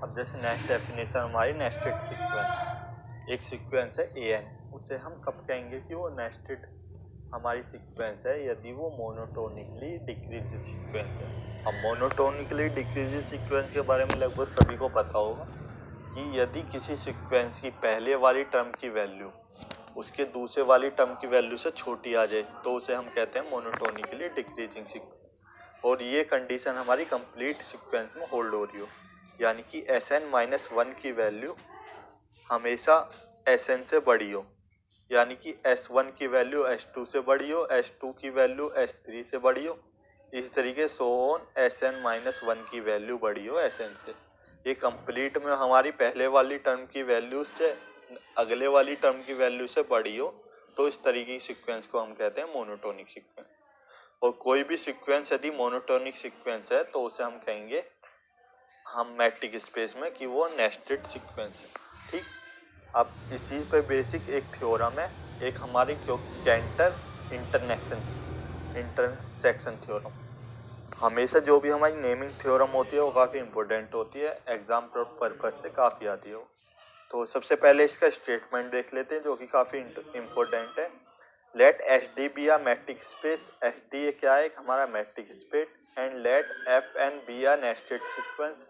अब जैसे next definition हमारी नेस्टेड सीक्वेंस, एक सीक्वेंस है ए एन, उसे हम कब कहेंगे कि वो नेस्टेड हमारी सीक्वेंस है? यदि वो मोनोटोनिकली डिक्रीजिंग सीक्वेंस है। अब मोनोटोनिकली डिक्रीजिंग सीक्वेंस के बारे में लगभग सभी को पता होगा कि यदि किसी सीक्वेंस की पहले वाली टर्म की वैल्यू उसके दूसरे वाली टर्म की वैल्यू से छोटी आ जाए तो उसे हम कहते हैं मोनोटोनिकली डिक्रीजिंग सीक्वेंस। और ये कंडीशन हमारी कंप्लीट सीक्वेंस में होल्ड हो रही हो, यानी कि Sn-1 की वैल्यू हमेशा Sn से बड़ी हो, यानी कि S1 की वैल्यू S2 से बड़ी हो, S2 की वैल्यू S3 से बड़ी हो, इस तरीके सो ऑन Sn-1 की वैल्यू बड़ी हो Sn से। ये कंप्लीट में हमारी पहले वाली टर्म की वैल्यू से अगले वाली टर्म की वैल्यू से बड़ी हो, तो इस तरीके की सीक्वेंस को हम कहते हैं मोनोटोनिक सीक्वेंस। और कोई भी सीक्वेंस यदि मोनोटोनिक सीक्वेंस है तो उसे हम कहेंगे हम मैट्रिक स्पेस में कि वो नेस्टेड सीक्वेंस है। ठीक, अब इसी पे बेसिक एक थ्योरम है, एक हमारी कैंटर इंटरसेक्शन थ्योरम। हमेशा जो भी हमारी नेमिंग थ्योरम होती है वो काफ़ी इंपॉर्टेंट होती है, एग्जाम पर्पज से काफ़ी आती है वो। तो सबसे पहले इसका स्टेटमेंट देख लेते हैं जो कि काफ़ी इंपॉर्टेंट है। Let H D be a metric space, H D क्या है? हमारा metric space. And let F N be a nested sequence,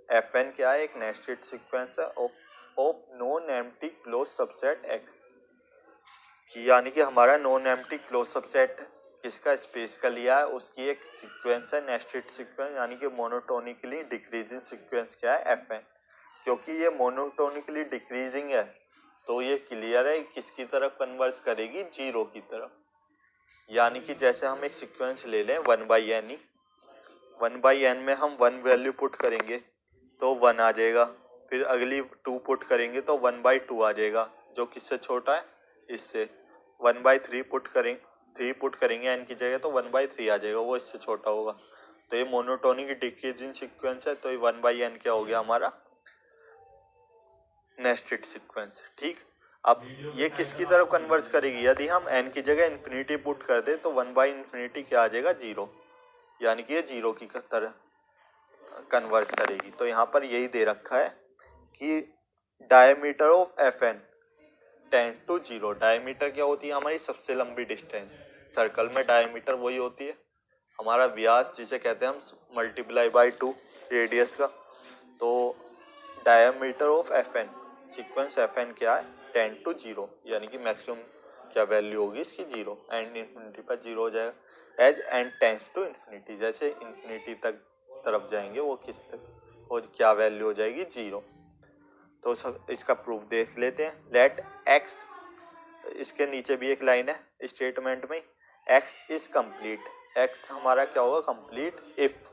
F N क्या है? एक नेस्टेड सीक्वेंस है of non empty closed subset X, यानी कि हमारा नॉन एम्प्टी क्लोज सबसेट किसका? स्पेस का लिया है, उसकी एक सीक्वेंस है नेस्टेड सीक्वेंस, यानी कि मोनोटोनिकली डिक्रीजिंग सीक्वेंस क्या है? F N. क्योंकि ये मोनोटोनिकली डिक्रीजिंग है तो ये क्लियर है किसकी तरफ कन्वर्ज करेगी? जीरो की तरफ। यानी कि जैसे हम एक सीक्वेंस ले लें 1/n ही, 1/n में हम 1 वैल्यू पुट करेंगे तो 1 आ जाएगा, फिर अगली 2 पुट करेंगे तो 1/2 आ जाएगा, जो किससे छोटा है? इससे। 1/3 3 पुट करेंगे n की जगह तो 1/3 आ जाएगा, वो इससे छोटा होगा। तो ये मोनोटोनिक डिक्रीजिंग सीक्वेंस है, तो ये 1/n क्या हो गया? हमारा नेस्टेड सीक्वेंस। ठीक, अब ये किसकी तरफ कन्वर्ज करेगी? यदि हम n की जगह इन्फिनिटी पुट कर दे तो 1/∞ क्या आ जाएगा? 0, यानी कि ये 0 की तरह कन्वर्ज करेगी। तो यहाँ पर यही दे रखा है कि diameter of F N tend to 0। Diameter क्या होती है? हमारी सबसे लंबी डिस्टेंस। सर्कल में डायमीटर वही होती है हमारा व्यास, जिसे कहते हैं हम मल्टीप्लाई बाई 2 रेडियस का। तो diameter of F N sequence F N क्या है? टेंड टू 0, यानी कि मैक्सिमम क्या वैल्यू होगी इसकी? 0। एंड इन्फिनिटी पर 0 हो जाएगा। As n tends to infinity, जैसे इन्फिनिटी तक तरफ जाएंगे वो किस तक और क्या वैल्यू हो जाएगी? 0। तो सब इसका प्रूफ देख लेते हैं। लेट एक्स, इसके नीचे भी एक लाइन है स्टेटमेंट में, एक्स इज कंप्लीट। एक्स हमारा क्या होगा? कंप्लीट इफ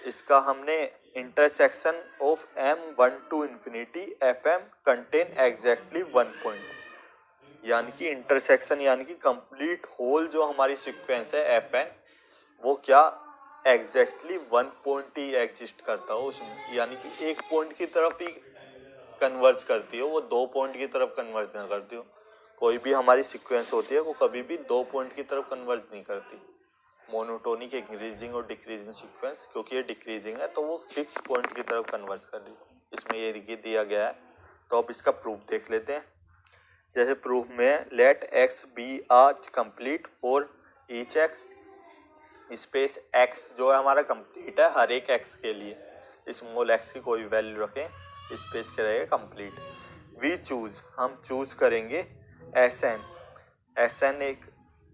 इसका हमने intersection of m1 to infinity F M contain exactly 1 point, यानी कि इंटरसेक्शन यानी कि कंप्लीट होल जो हमारी सीक्वेंस है एफ एन, वो क्या एग्जैक्टली 1 पॉइंट ही एग्जिस्ट करता हो उसमें, यानी कि एक पॉइंट की तरफ ही कन्वर्ज करती हो, वो 2 पॉइंट की तरफ कन्वर्ज ना करती हो। कोई भी हमारी सीक्वेंस होती है वो कभी भी 2 पॉइंट की तरफ कन्वर्ज नहीं करती। मोनोटोनिक इंक्रीजिंग और डिक्रीजिंग सीक्वेंस, क्योंकि ये डिक्रीजिंग है तो वो फिक्स पॉइंट की तरफ कन्वर्ज कर रही है, इसमें ये दिया गया है। तो अब इसका प्रूफ देख लेते हैं। जैसे प्रूफ में let X be a complete for each X, space X जो है हमारा कंप्लीट है हर एक एक्स के लिए, स्मॉल एक्स की कोई वैल्यू रखें, स्पेस क्या रहेगा? कंप्लीट। वी चूज, हम चूज करेंगे एस एन, एस एन एक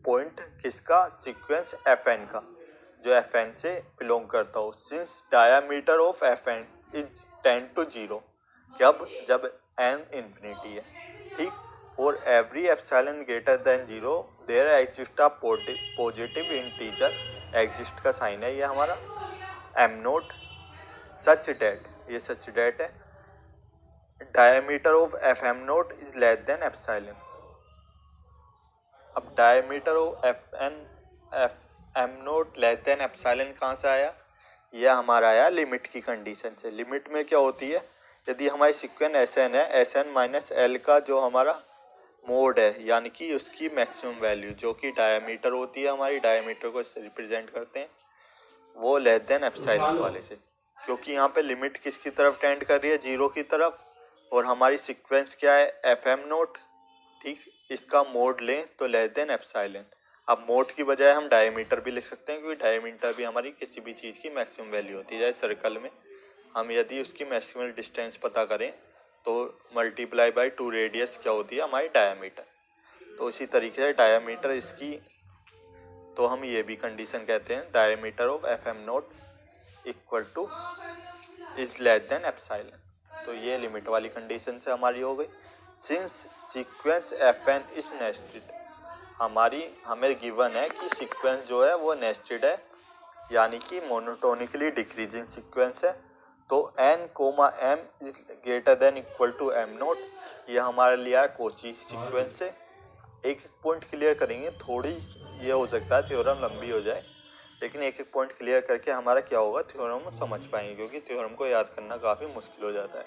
पॉइंट किसका? सीक्वेंस एफ एन का, जो एफ एन से बिलोंग करता हो। Since diameter of F N is tend to 0, कब? जब एन इन्फिनिटी है। ठीक, for every epsilon greater than 0 there exist a positive integer, exist का साइन है ये हमारा, एम नोट सच डेट, ये सच डेट है diameter of F M naught is less than epsilon. अब diameter of F M naught less than epsilon कहाँ से आया? यह हमारा आया लिमिट की कंडीशन से। लिमिट में क्या होती है? यदि हमारी सीक्वेंस एस एन है, एस एन माइनस एल का जो हमारा मोड है, यानी कि उसकी मैक्सिमम वैल्यू जो कि डायमीटर होती है हमारी, डायमीटर को रिप्रेजेंट करते हैं, वो लेस देन एप्सिलॉन वाले से। क्योंकि यहाँ पे लिमिट किसकी तरफ टेंड कर रही है, 0 की तरफ, और हमारी सीक्वेंस क्या है, FM नोट। ठीक, इसका मोड लें तो लेस देन एप्सिलॉन। अब मोड की बजाय हम डायमीटर भी लिख सकते हैं, क्योंकि डायमीटर भी हमारी किसी भी चीज़ की मैक्सिमम वैल्यू होती है। जैसे सर्कल में हम यदि उसकी मैक्सिमम डिस्टेंस पता करें तो मल्टीप्लाई बाय 2 रेडियस क्या होती है, हमारी डायमीटर। तो इसी तरीके से डायमीटर इसकी, तो हम ये भी कंडीशन कहते हैं, diameter of FM note equal two is less than epsilon. तो ये लिमिट वाली कंडीशन से हमारी हो गई। Since sequence FN is nested, हमें गिवन है कि सीक्वेंस जो है वो नेस्टेड है, यानी कि मोनोटोनिकली डिक्रीजिंग सीक्वेंस है। तो n, m is greater than equal to m naught. ये हमारा लिया है कोची सीक्वेंस से। एक पॉइंट क्लियर करेंगे, थोड़ी ये हो सकता है थ्योरम लंबी हो जाए, लेकिन एक एक पॉइंट क्लियर करके हमारा क्या होगा, थ्योरम समझ पाएंगे, क्योंकि थ्योरम को याद करना काफ़ी मुश्किल हो जाता है।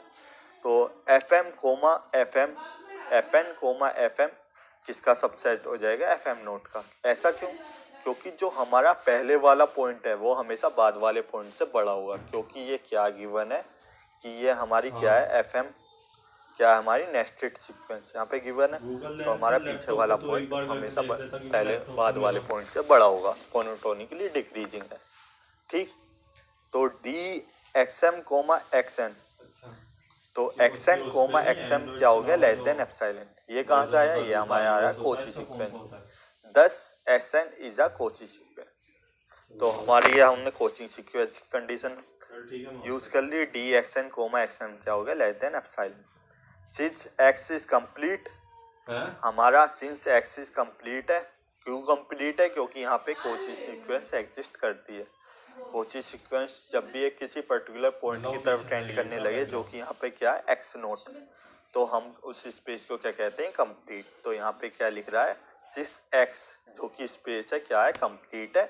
तो FN, FM किसका सबसेट हो जाएगा, FM नोट का। ऐसा क्यों, क्योंकि जो हमारा पहले वाला पॉइंट है वो हमेशा बाद वाले पॉइंट से बड़ा होगा, क्योंकि ये क्या गिवन है कि ये हमारी क्या है, FM क्या है, हमारी नेस्टेड सीक्वेंस यहाँ पे गिवन है। तो हमारा पीछे वाला पॉइंट हमेशा पहले बाद वाले पॉइंट से बड़ा होगा, मोनोटोनिकली डिक्रीजिंग है। ठीक, तो DXM, XN, तो XN, XM क्या हो गया, लेस देन एप्सिलॉन। ये कहाँ से आया, ये हमारा आया कोची सीक्वेंस। दस SN is a Kochi sequence. तो हमारी ये हमने कोची सीक्वेंस की कंडीशन यूज कर ली। DXN, XN क्या हो गया, less than epsilon. Since X is complete, हमारा सिंस X इज कंप्लीट है। क्यों कंप्लीट है, क्योंकि यहाँ पे कोची सीक्वेंस एग्जिस्ट करती है। कोची सीक्वेंस जब भी एक किसी पर्टिकुलर पॉइंट की तरफ टेंड करने लगे, जो कि यहाँ पे क्या है, X नोट, तो हम उस स्पेस को क्या कहते हैं, कंप्लीट। तो यहाँ पे क्या लिख रहा है, सिंस X जो कि स्पेस है क्या है, कंप्लीट है।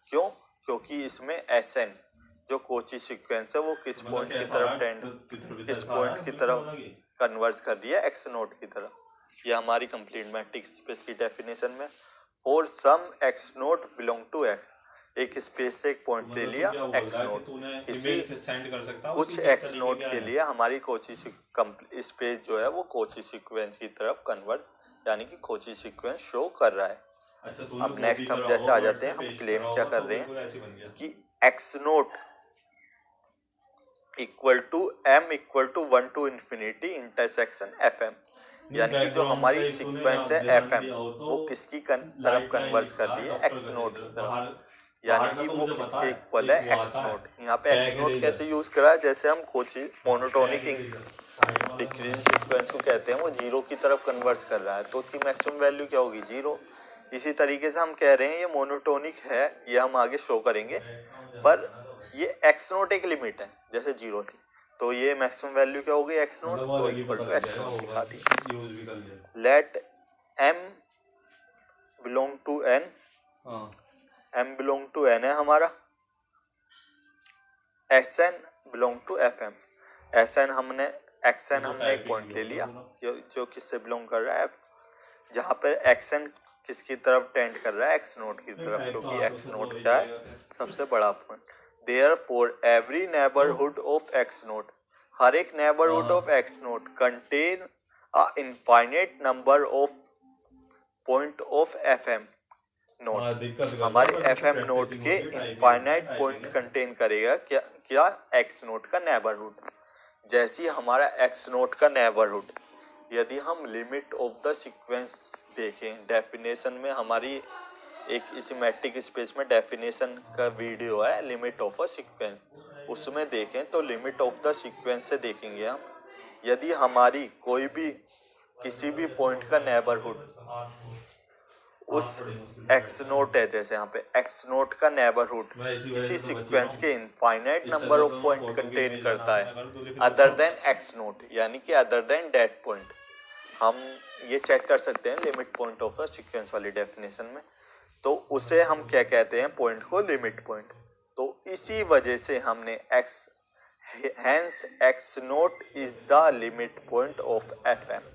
क्यों, क्योंकि इसमें SN जो कोची सीक्वेंस है वो किस पॉइंट की तरफ किस पॉइंट की तरफ कन्वर्ज कर रही है, X नोट की तरफ। ये हमारी कंप्लीट मैट्रिक स्पेस की डेफिनेशन में। For some X naught belong to X, एक स्पेस से एक पॉइंट ले लिया X नोट, कुछ X नोट के लिए हमारी कोची स्पेस जो है वो कोची सीक्वेंस की तरफ कन्वर्ज, यानी कि कोची सीक्वेंस शो कर रहा है। अब नेक्स्ट हम जैसे आ जाते हैं, हम क्लेम क्या कर रहे हैं कि X naught equal to M equal to 1 to infinity intersection FM, यानी कि जो हमारी सीक्वेंस है FM वो किसकी तरफ कन्वर्ज कर रही है, X नोट की तरफ, यानी कि वो किसके इक्वल है, X नोट। यहाँ पे X नोट कैसे यूज करा है, जैसे हम कोची मोनोटोनिक डिक्रीज सीक्वेंस को कहते हैं, वो 0 की तरफ कन्वर्ज कर रहा है, तो उसकी मैक्सिमम वैल्यू क्या होगी, 0। इसी तरीके से हम कह रहे हैं ये मोनोटोनिक है, ये हम आगे शो करेंगे, पर ये X नोट एक लिमिट है, जैसे 0 थी, तो ये मैक्सिमम वैल्यू क्या होगी, X नोट, तो इक्वल टू X नोट दिखा दी। Let M belong to N, M belong to N है हमारा, SN belong to FM। SN हमने XN हमने एक पॉइंट ले लिया जो किससे बिलोंग कर रहा है, जहाँ पे XN किसकी तरफ टेंड कर रहा है, X नोट की तरफ, क्योंकि X नोट क्या है, सबसे बड़ा point. Therefore every neighborhood of X naught, हर एक neighbourhood of X naught contain a infinite number of point of FM naught. हमारे FM नोट के इनफाइनाइट पॉइंट कंटेन करेगा क्या X नोट का नेबरहुड। जैसे हमारा X नोट का नेबरहुड, यदि हम लिमिट ऑफ द सीक्वेंस देखें, डेफिनेशन में हमारी एक सिमेट्रिक स्पेस में डेफिनेशन का वीडियो है, लिमिट ऑफ अ सीक्वेंस, उसमें देखें तो लिमिट ऑफ द सीक्वेंस से देखेंगे हम, यदि हमारी कोई भी किसी भी पॉइंट का नेबरहुड उस X नोट है, जैसे यहाँ पे X नोट का नेबरहुड इसी सीक्वेंस के infinite number of point contain करता है अदर देन X नोट, यानी कि अदर देन दैट पॉइंट। हम ये चेक कर सकते हैं limit point of the sequence वाली डेफिनेशन में, तो उसे हम क्या कहते हैं, पॉइंट को लिमिट पॉइंट। तो इसी वजह से हमने hence X naught is the limit point of FM।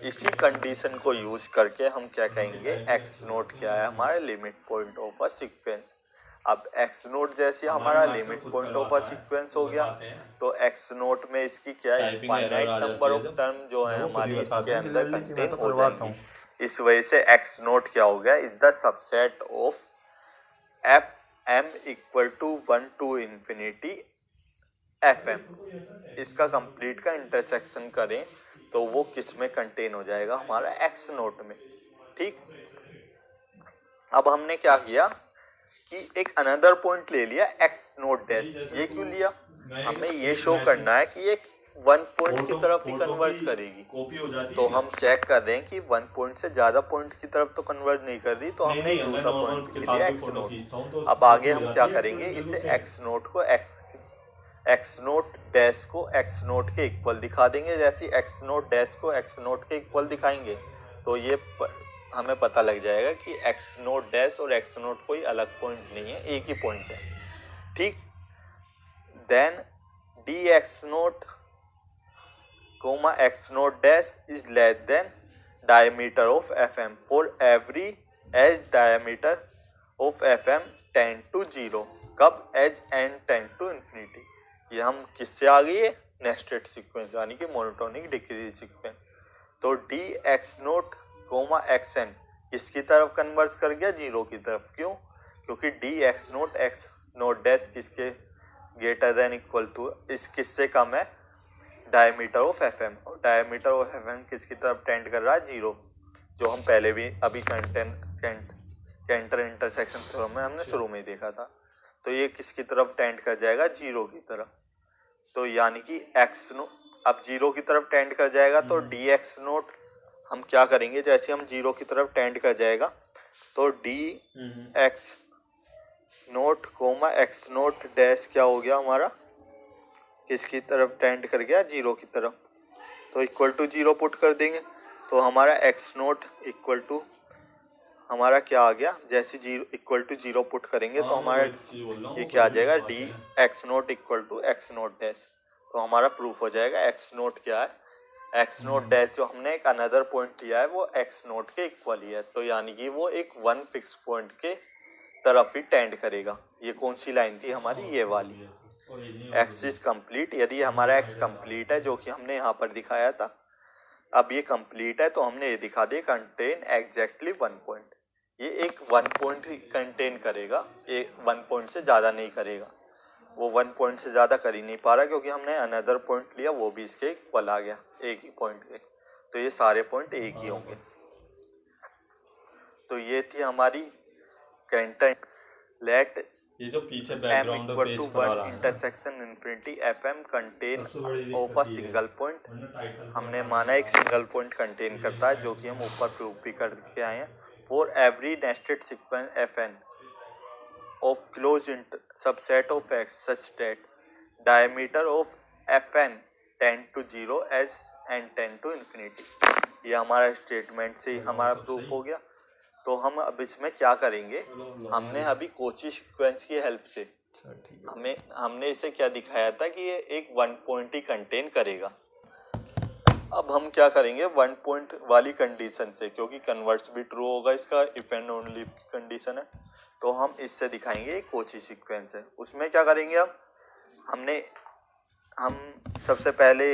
इसी कंडीशन को यूज करके हम क्या कहेंगे, X नोट क्या है, हमारे limit point of a sequence. अब एक्स नोट जैसे हमारा limit point of a sequence हो गया, तो एक्स नोट में इसकी क्या है, फाइनाइट नंबर ऑफ टर्म जो है हमारी इसके अंदर कंटेन हो जाएंगी। इस वजह से एक्स नोट क्या हो गया, is the subset of F M equal to 1 to infinity F M. इसका कंप्लीट का इंटरसेक्शन करें तो वो किस में कंटेन हो जाएगा, हमारा एक्स नोट में। ठीक, अब हमने क्या किया कि एक अनदर पॉइंट ले लिया एक्स नोट डैश। ये क्यों लिया, हमें ये शो करना है कि एक 1 पॉइंट की तरफ ही कन्वर्ज करेगी। तो हम चेक कर रहे हैं कि 1 पॉइंट से ज्यादा पॉइंट की तरफ तो कन्वर्ज नहीं कर रही, तो हमने दूसरा पॉइंट लिया एक्स नोट। अब आगे हम क्या करेंगे, इसे एक्स नोट को एक्स नोट डैश को एक्स नोट के इक्वल दिखा देंगे। जैसे एक्स नोट डैश को एक्स नोट के इक्वल दिखाएंगे तो ये हमें पता लग जाएगा कि एक्स नोट डैश और एक्स नोट कोई अलग पॉइंट नहीं है, एक ही पॉइंट है। ठीक, then D X naught comma X naught dash is less than diameter of F M for every as diameter of F M tend to 0। कब, as N tend to infinity. ये हम किससे आ गई है, नेस्टेड सीक्वेंस यानी कि monotonic decrease sequence. तो D X naught comma X N किसकी तरफ कन्वर्ज कर गया, 0 की तरफ। क्यों, क्योंकि डी एक्स नोट डैश किसके ग्रेटर देन इक्वल टू इस किससे कम है, डायमीटर ऑफ एफ एम। और डायमीटर ऑफ एफ एम किसकी तरफ टेंड कर रहा है, 0, जो हम पहले भी अभी कैंटर इंटरसेक्शन थ्योरम में हमने शुरू में ही देखा था। तो ये किसकी तरफ टेंड कर जाएगा, 0 की तरफ। तो यानी कि एक्स नोट अब 0 की तरफ टेंड कर जाएगा, तो डी एक्स नोट हम क्या करेंगे, जैसे हम 0 की तरफ टेंड कर जाएगा तो D X naught comma X naught dash क्या हो गया हमारा, किसकी तरफ टेंड कर गया, 0 की तरफ। तो इक्वल टू 0 पुट कर देंगे, तो हमारा एक्स नोट इक्वल टू हमारा क्या आ गया, जैसे 0 इक्वल टू 0 पुट करेंगे तो हमारा ये क्या आ जाएगा, D X naught equal to X naught dash. तो हमारा प्रूफ हो जाएगा एक्स नोट क्या है, एक्स नोट डैश जो हमने एक अनदर पॉइंट लिया है वो एक्स नोट के इक्वल ही है। तो यानी कि वो एक 1 फिक्स पॉइंट के तरफ ही टेंड करेगा। ये कौन सी लाइन थी हमारी, ये वाली। एक्स इज कंप्लीट, यदि हमारा एक्स कंप्लीट है जो कि हमने यहाँ पर दिखाया था, अब ये कंप्लीट है तो हमने ये दिखा दिया कंटेन एग्जैक्टली 1 पॉइंट। ये एक 1 पॉइंट ही कंटेन करेगा, ये 1 पॉइंट से ज़्यादा नहीं करेगा। वो 1 पॉइंट से ज़्यादा कर ही नहीं पा रहा क्योंकि हमने अनदर पॉइंट लिया, वो भी इसके इक्वल आ गया, एक ही पॉइंट के। तो ये सारे पॉइंट एक ही होंगे। तो ये थी हमारी कैंटर लेट ये जो पीछे बैकग्राउंड पे पेज पर आ रहा है intersection infinity F M contain of a single point. हमने माना एक सिंगल पॉइंट कंटेन करता है, जो कि हम ऊपर प्रूफ भी करके आए हैं। For every nested sequence F N of closed subset of X such that diameter of Fn tend to 0 as n tend to infinity। ये हमारा स्टेटमेंट से हमारा प्रूफ हो गया। तो हम अब इसमें क्या करेंगे, हमने अभी कोची सीक्वेंस की हेल्प से हमने इसे क्या दिखाया था कि ये एक 1 पॉइंट ही कंटेन करेगा। अब हम क्या करेंगे 1 पॉइंट वाली कंडीशन से, क्योंकि कन्वर्ट्स भी ट्रू होगा, इसका इफ एंड ओनली कंडीशन है, तो हम इससे दिखाएंगे कोची सीक्वेंस है। उसमें क्या करेंगे हम सबसे पहले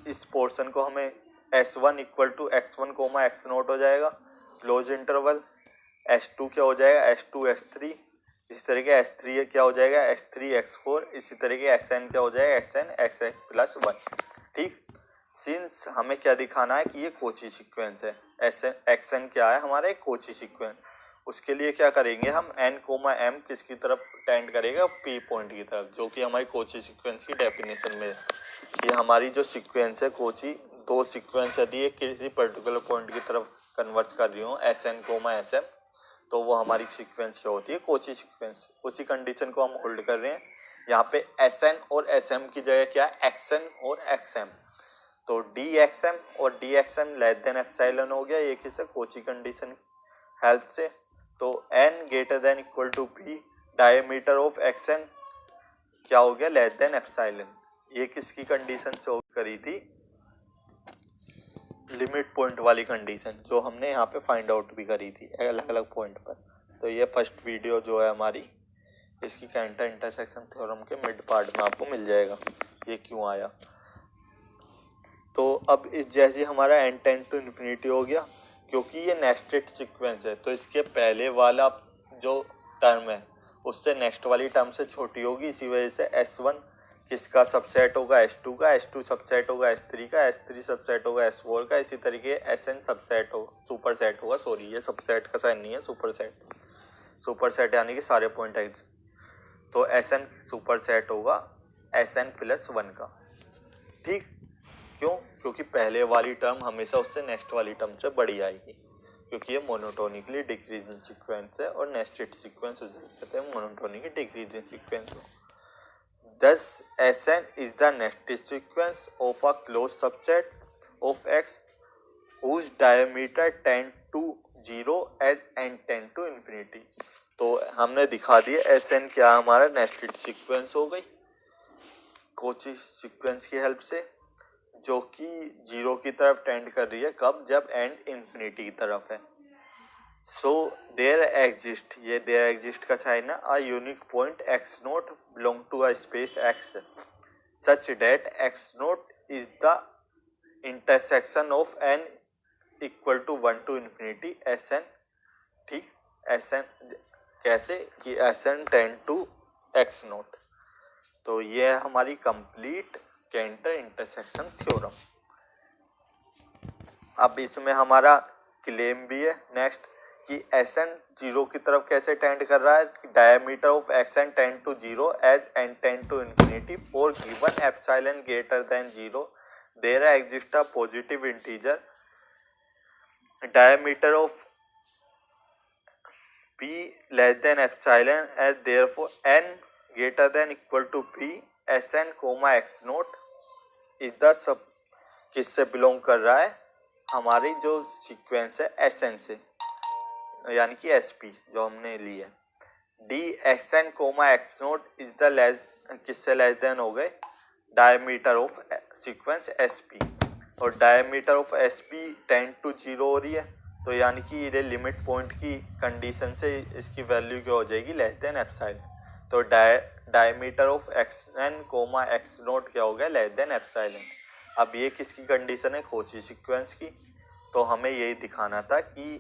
इस पोर्शन को हमें S1 equal to x1 comma x naught हो जाएगा क्लोज इंटरवल, S2 क्या हो जाएगा S2 S3, इसी तरीके S3 क्या हो जाएगा S3 x4, इसी तरीके Sn क्या हो जाएगा Sn xx प्लस 1। ठीक, सिंस हमें क्या दिखाना है कि ये कोची सीक्वेंस है, xn क्या है हमारा एक कोची सीक्वेंस। उसके लिए क्या करेंगे हम n कोमा m किसकी तरफ टेंड करेगा, p पॉइंट की तरफ, जो कि हमारी कोची सीक्वेंस की डेफिनेशन में ये हमारी जो सीक्वेंस है कोची, दो सीक्वेंस यदि ये किसी पर्टिकुलर पॉइंट की तरफ कन्वर्ट कर रही हूँ sn कोमा sm, तो वो हमारी सीक्वेंस क्या होती है, कोची सीक्वेंस। उसी कंडीशन को हम होल्ड कर रहे हैं। यहाँ पे sn और sm की जगह क्या है, xn और xm। तो dxm और dxm लेस देन एप्सिलॉन हो गया, ये किसे कोची कंडीशन हेल्प से। तो n greater than equal to p diameter of xn क्या हो गया, लेस देन एप्सिलॉन। ये किसकी कंडीशन से करी थी, लिमिट पॉइंट वाली कंडीशन, जो हमने यहाँ पे फाइंड आउट भी करी थी अलग अलग पॉइंट पर। तो ये फर्स्ट वीडियो जो है हमारी इसकी कैंटर इंटरसेक्शन थ्योरम के मिड पार्ट में आपको मिल जाएगा ये क्यों आया। तो अब इस जैसे हमारा n टेंड टू इन्फिनिटी हो गया, क्योंकि ये नेस्टेड सीक्वेंस है तो इसके पहले वाला जो टर्म है उससे नेक्स्ट वाली टर्म से छोटी होगी, इसी वजह से S1 किसका सबसेट होगा, S2 का, S2 सबसेट होगा S3 का, S3 सबसेट होगा S4 का, इसी तरीके Sn सबसेट हो सुपरसेट होगा, सॉरी ये सबसेट का साइन नहीं है, सुपरसेट यानी कि सारे पॉइंट एक्स, तो Sn सुपरसेट होगा Sn+1 का। ठीक, क्यों? क्योंकि पहले वाली टर्म हमेशा उससे नेक्स्ट वाली टर्म से बड़ी आएगी, क्योंकि ये मोनोटोनिकली डिक्रीजिंग सीक्वेंस है और नेस्टेड सीक्वेंस उसे कहते हैं monotonically decreasing sequence. Thus Sn is the nested sequence of a closed subset of X whose diameter tend to 0 as n tend to infinity। तो हमने दिखा दिया Sn क्या हमारा नेस्टेड सीक्वेंस हो गई कोची सीक्वेंस की हेल्प से, जो कि 0 की तरफ टेंड कर रही है, कब? जब एंड इंफिनिटी की तरफ है। सो देयर एग्जिस्ट, ये देयर एग्जिस्ट का साइन है, a unique point x naught belong to a space x such that x naught is the intersection of n equal to 1 to infinity Sn। ठीक, Sn कैसे कि Sn tend to x naught. तो ये है हमारी complete canter intersection theorem. अब इसमें हमारा क्लेम भी है नेक्स्ट कि Sn 0 की तरफ कैसे टेंड कर रहा है, diameter of Xn tend to 0 as n tend to infinity for given epsilon greater than 0 there exist a positive integer diameter of p less than epsilon as therefore n greater than equal to p Sn x naught is the sub किससे belong कर रहा है, हमारी जो sequence है Sn से, यानी कि SP जो हमने ली है। D Sn x naught is the less किससे लेस देन हो गए, डायमीटर ऑफ सीक्वेंस SP, और diameter of SP tend to 0 हो रही है, तो यानी कि ये लिमिट पॉइंट की कंडीशन से इसकी वैल्यू क्या हो जाएगी, लेस देन एप्सिलॉन। तो diameter of Xn x note क्या हो गया, लेस देन एप्सिलॉन। अब ये किसकी कंडीशन है, कोची सीक्वेंस की। तो हमें यही दिखाना था कि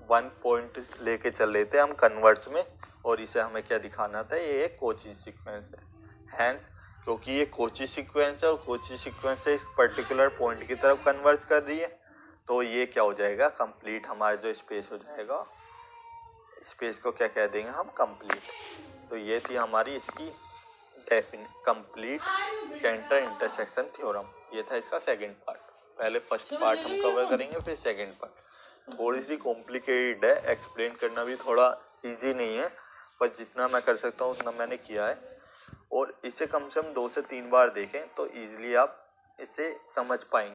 1 पॉइंट लेके चल रहे थे हम कन्वर्ट्स में, और इसे हमें क्या दिखाना था, ये एक कोची सीक्वेंस है। हैंस क्योंकि ये कोची सीक्वेंस है और कोची सीक्वेंस से इस पर्टिकुलर पॉइंट की तरफ कन्वर्ट कर रही है, तो ये क्या हो जाएगा, कंप्लीट हमारा जो स्पेस हो जाएगा, स्पेस को क्या कह देंगे हम, कंप्लीट। तो ये थी हमारी इसकी कंप्लीट कैंटर इंटरसेक्शन थ्योरम। ये था इसका सेकंड पार्ट। पहले फर्स्ट पार्ट हम कवर करेंगे, फिर सेकंड पार्ट। थोड़ी सी कॉम्प्लिकेटेड है, एक्सप्लेन करना भी थोड़ा इजी नहीं है, पर जितना मैं कर सकता हूँ उतना मैंने किया है। और इसे कम से कम 2 से 3 बार देखें तो इजीली आप इसे समझ पाएंगे।